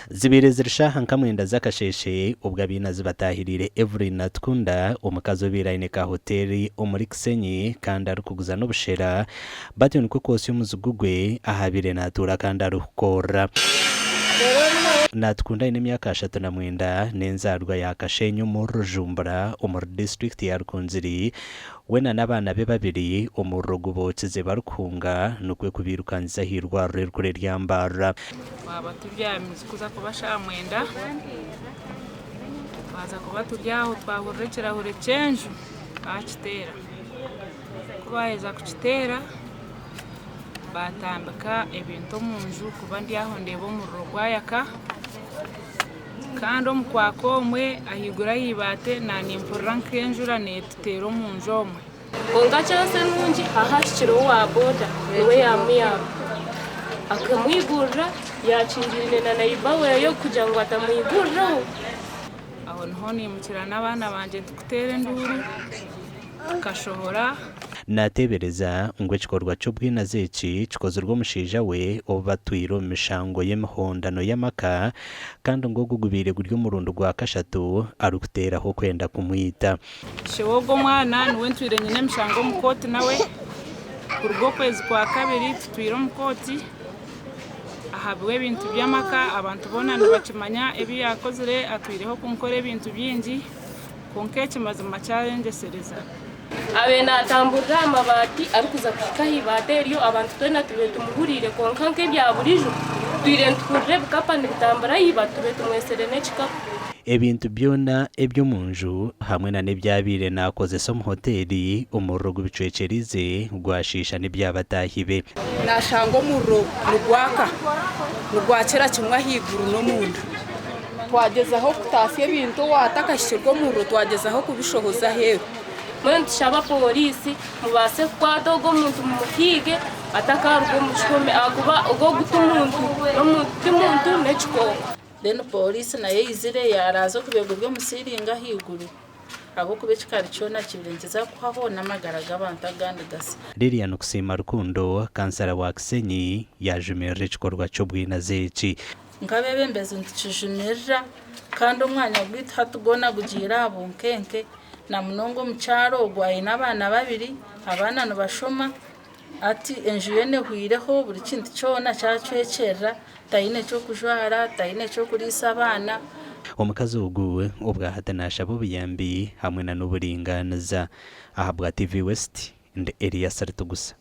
zibiri zirishaha nkamwenda zakasheshe ubwo abinazi batahirire Evelyn Natkunda umukazi w'ibirayine ka hoteli umuri Kisenyi kandi ari kuguza n'ubushera batyo niko kose umuzugugwe ahabire natura kandi arukora Natkunda ine myaka 39 nenzarwa yakashenyu mu Rujumbura umur district ya Rukunziri wena n'abana be babiri umurugubotse barukunga nukwe kubirukanza hirwa rurerure ryambara baba tubyamize kuza kubasha mwenda baza kuba turyaho twahurekera hure cenju akitera kubaheza kukitera batambika ebintu munju kuba ndi aho ndebo mu rugwayaka kandi omukwako omwe ahigura yibate nanimpurira nkenjura netutera omunju omwe onga cyose nungi ahashikiro wa boda niwe yamiya akamwigurira yakingirine na naiba weyo kugira ngo atamwiguriraho aho niho nimukira n'abana banje tukutere nduru kashohora natebereza ngo ikikorwa cy'ubwina zeki kikozerwa mushija we obatwiro mishango y'emihondano y'amaka kandi ngo gugubire guryo murundo gwa kashatu arukuteraho kwenda kumwita shewogo mwana niwe ntwire nyine mishango mukoti nawe kurwo kwezi kwa kabiri tutwiro mukoti ahabwe ibintu by'amaka abantu bona nibakimanya ebi yakozere atwireho kunkora ibintu byingi konkeke mazima cyarengesereza abena atamburira amabati arikuza kukahibate eriyo abantu twena tube tumuhurire konka nk'ebya burijo twire ntukurire bukapani bitambara yiba tube tumwesere n'ekikapu ebintu byona ebyo munju hamwe na nebyabire nakoze so mu hoteli umurugo bicwecerize gwashisha nebyabatahibe nashango muro rugwaka rugwakera kimwa higuru no munda twagezaho kutafye bintu watakashirwa muro twagezaho kubishohoza hewe mwe tushaba polisi mubase kwadogo muntu mukige atakarwo mushome akuba ugo gutumuntu no muntu nechiko then polisi naye izire yarazo kubego byo musiringa higuru abo kubekikari cyona kibirengeza kuhabona amagaraga abantu agandi gasa Lilian Kusima Rukundo kansara wa Kisenyi yajumira ikikorwa cy'ubwina zeki ngabebe mbeze ntijumira kandi umwanya gwita tugona gugira abunkenke na munongo mcharo gwaye n'abana babiri abana no bashoma ati enjuyene hwireho buri kintu cyona cyacwekera tayine cyo kujwara tayine cyo kurisa abana omukazi uguwe ubwahatanasha bubiyambi hamwe na n'uburinganiza ahabwa TV West ndi Elias Saritugusa.